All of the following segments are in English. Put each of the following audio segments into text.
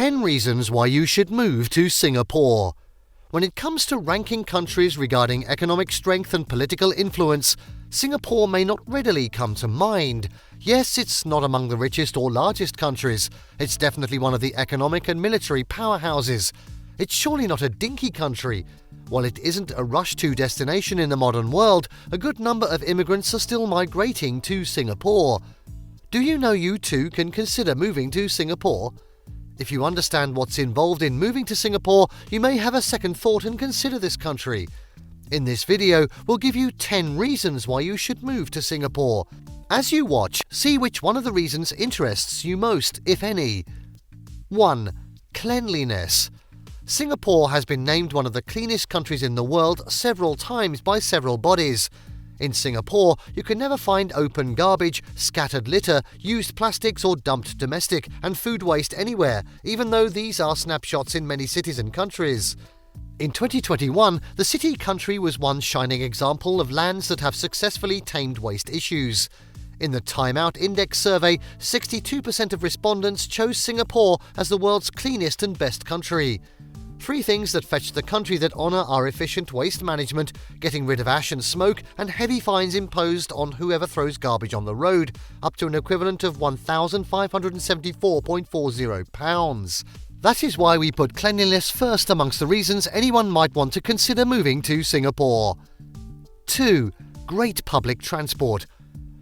10 reasons why you should move to Singapore. When it comes to ranking countries regarding economic strength and political influence, Singapore may not readily come to mind. Yes, it's not among the richest or largest countries. It's definitely one of the economic and military powerhouses. It's surely not a dinky country. While it isn't a rush-to destination in the modern world, a good number of immigrants are still migrating to Singapore. Do you know you too can consider moving to Singapore? If you understand what's involved in moving to Singapore, you may have a second thought and consider this country. In this video, we'll give you 10 reasons why you should move to Singapore. As you watch, see which one of the reasons interests you most, if any. 1. Cleanliness. Singapore has been named one of the cleanest countries in the world several times by several bodies. In Singapore, you can never find open garbage, scattered litter, used plastics or dumped domestic and food waste anywhere, even though these are snapshots in many cities and countries. In 2021, the city country was one shining example of lands that have successfully tamed waste issues. In the Time Out Index survey, 62% of respondents chose Singapore as the world's cleanest and best country. 3 things that fetch the country that honour our efficient waste management, getting rid of ash and smoke, and heavy fines imposed on whoever throws garbage on the road, up to an equivalent of £1,574.40. That is why we put cleanliness first amongst the reasons anyone might want to consider moving to Singapore. 2. Great public transport.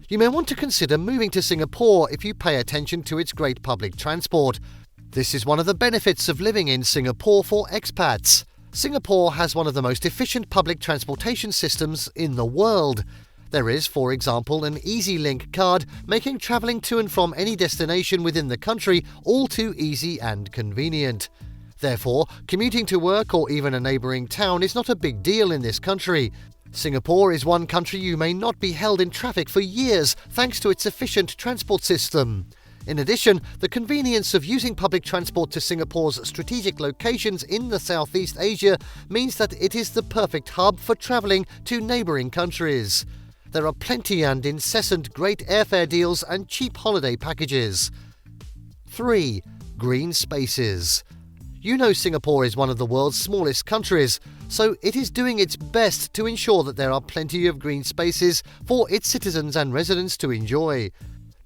You may want to consider moving to Singapore if you pay attention to its great public transport. This is one of the benefits of living in Singapore for expats. Singapore has one of the most efficient public transportation systems in the world. There is, for example, an EasyLink card, making travelling to and from any destination within the country all too easy and convenient. Therefore, commuting to work or even a neighbouring town is not a big deal in this country. Singapore is one country you may not be held in traffic for years thanks to its efficient transport system. In addition, the convenience of using public transport to Singapore's strategic locations in the Southeast Asia means that it is the perfect hub for travelling to neighbouring countries. There are plenty and incessant great airfare deals and cheap holiday packages. 3. Green spaces. You know Singapore is one of the world's smallest countries, so it is doing its best to ensure that there are plenty of green spaces for its citizens and residents to enjoy.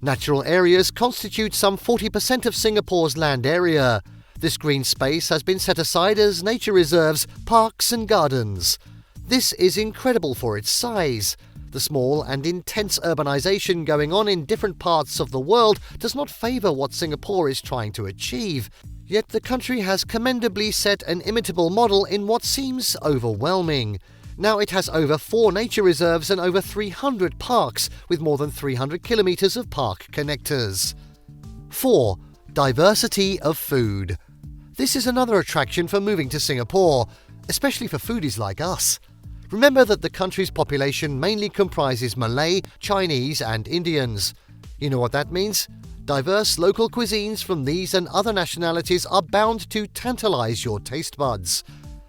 Natural areas constitute some 40% of Singapore's land area. This green space has been set aside as nature reserves, parks and gardens. This is incredible for its size. The small and intense urbanisation going on in different parts of the world does not favour what Singapore is trying to achieve. Yet the country has commendably set an imitable model in what seems overwhelming. Now it has over 4 nature reserves and over 300 parks, with more than 300 kilometres of park connectors. 4. Diversity of food. This is another attraction for moving to Singapore, especially for foodies like us. Remember that the country's population mainly comprises Malay, Chinese and Indians. You know what that means? Diverse local cuisines from these and other nationalities are bound to tantalise your taste buds.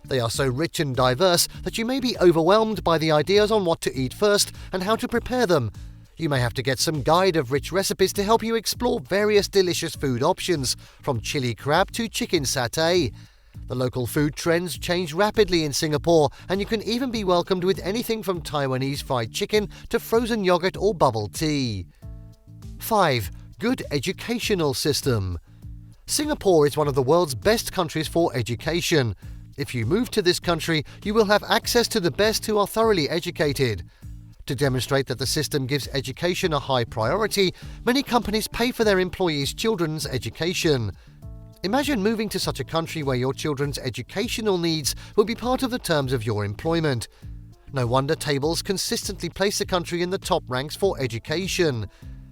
They are so rich and diverse that you may be overwhelmed by the ideas on what to eat first and how to prepare them. You may have to get some guide of rich recipes to help you explore various delicious food options, from chili crab to chicken satay. The local food trends change rapidly in Singapore, and you can even be welcomed with anything from Taiwanese fried chicken to frozen yogurt or bubble tea. 5. Good educational system. Singapore is one of the world's best countries for education. If you move to this country, you will have access to the best who are thoroughly educated. To demonstrate that the system gives education a high priority, many companies pay for their employees' children's education. Imagine moving to such a country where your children's educational needs will be part of the terms of your employment. No wonder tables consistently place the country in the top ranks for education.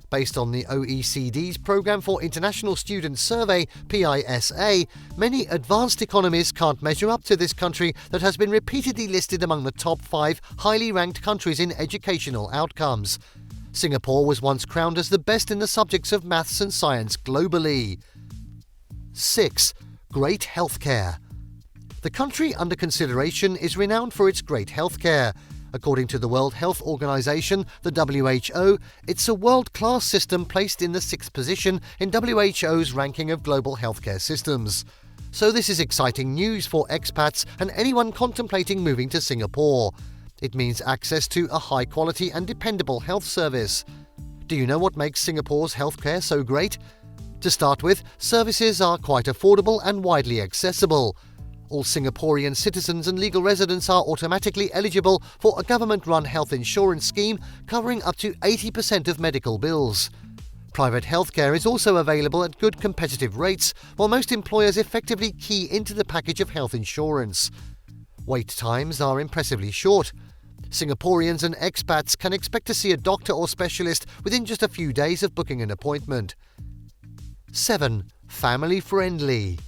Based on the OECD's Programme for International Students Survey, PISA, many advanced economies can't measure up to this country that has been repeatedly listed among the top 5 highly ranked countries in educational outcomes. Singapore was once crowned as the best in the subjects of maths and science globally. 6. Great healthcare. The country under consideration is renowned for its great healthcare. According to the World Health Organization, the WHO, it's a world-class system placed in the 6th position in WHO's ranking of global healthcare systems. So this is exciting news for expats and anyone contemplating moving to Singapore. It means access to a high-quality and dependable health service. Do you know what makes Singapore's healthcare so great? To start with, services are quite affordable and widely accessible. All Singaporean citizens and legal residents are automatically eligible for a government-run health insurance scheme covering up to 80% of medical bills. Private healthcare is also available at good competitive rates, while most employers effectively key into the package of health insurance. Wait times are impressively short. Singaporeans and expats can expect to see a doctor or specialist within just a few days of booking an appointment. 7. Family-friendly.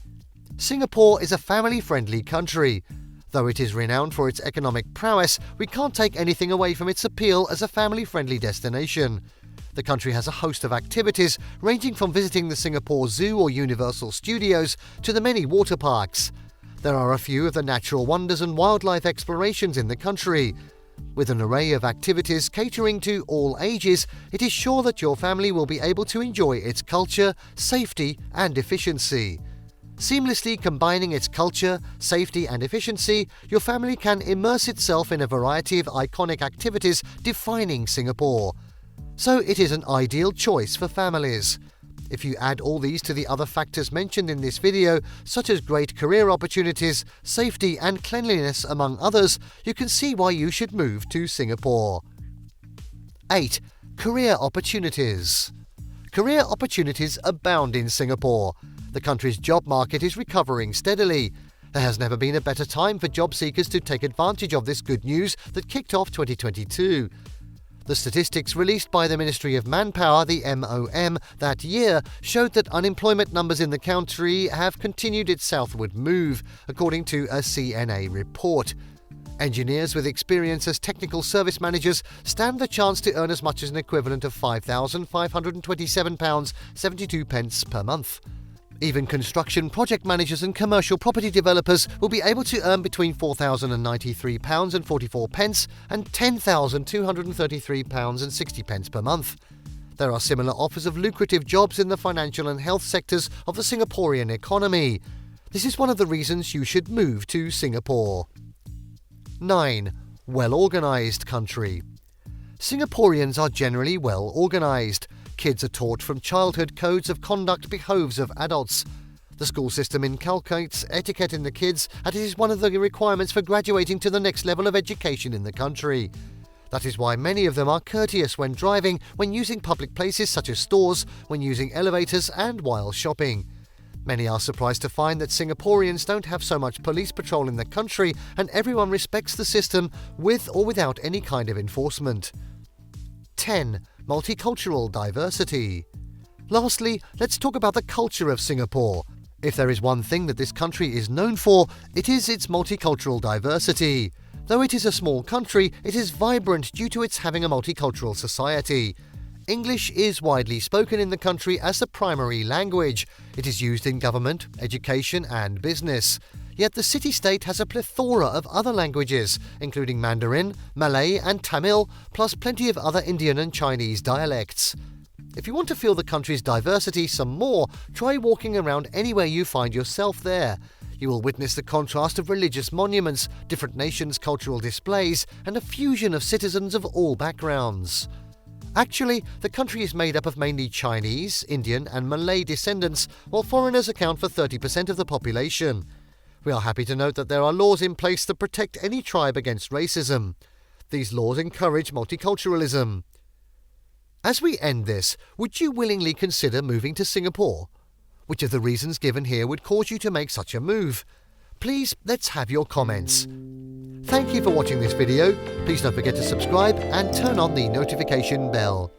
Singapore is a family-friendly country. Though it is renowned for its economic prowess, we can't take anything away from its appeal as a family-friendly destination. The country has a host of activities, ranging from visiting the Singapore Zoo or Universal Studios to the many water parks. There are a few of the natural wonders and wildlife explorations in the country. With an array of activities catering to all ages, it is sure that your family will be able to enjoy its culture, safety, and efficiency. Seamlessly combining its culture, safety, and efficiency, your family can immerse itself in a variety of iconic activities defining Singapore. So it is an ideal choice for families. If you add all these to the other factors mentioned in this video, such as great career opportunities, safety and cleanliness among others, you can see why you should move to Singapore. 8. Career opportunities. Career opportunities abound in Singapore. The country's job market is recovering steadily. There has never been a better time for job seekers to take advantage of this good news that kicked off 2022. The statistics released by the Ministry of Manpower, the MOM, that year showed that unemployment numbers in the country have continued its southward move, according to a CNA report. Engineers with experience as technical service managers stand the chance to earn as much as an equivalent of £5,527.72 per month. Even construction project managers and commercial property developers will be able to earn between £4,093.44 and £10,233.60 per month. There are similar offers of lucrative jobs in the financial and health sectors of the Singaporean economy. This is one of the reasons you should move to Singapore. 9. Well-organised country. Singaporeans are generally well-organised. Kids are taught from childhood codes of conduct behoves of adults. The school system inculcates etiquette in the kids, and it is one of the requirements for graduating to the next level of education in the country. That is why many of them are courteous when driving, when using public places such as stores, when using elevators, and while shopping. Many are surprised to find that Singaporeans don't have so much police patrol in the country, and everyone respects the system with or without any kind of enforcement. 10. Multicultural diversity. Lastly, let's talk about the culture of Singapore. If there is one thing that this country is known for, it is its multicultural diversity. Though it is a small country, it is vibrant due to its having a multicultural society. English is widely spoken in the country as the primary language. It is used in government, education, and business. Yet the city-state has a plethora of other languages, including Mandarin, Malay, and Tamil, plus plenty of other Indian and Chinese dialects. If you want to feel the country's diversity some more, try walking around anywhere you find yourself there. You will witness the contrast of religious monuments, different nations' cultural displays, and a fusion of citizens of all backgrounds. Actually, the country is made up of mainly Chinese, Indian, and Malay descendants, while foreigners account for 30% of the population. We are happy to note that there are laws in place that protect any tribe against racism. These laws encourage multiculturalism. As we end this, would you willingly consider moving to Singapore? Which of the reasons given here would cause you to make such a move? Please, let's have your comments. Thank you for watching this video. Please don't forget to subscribe and turn on the notification bell.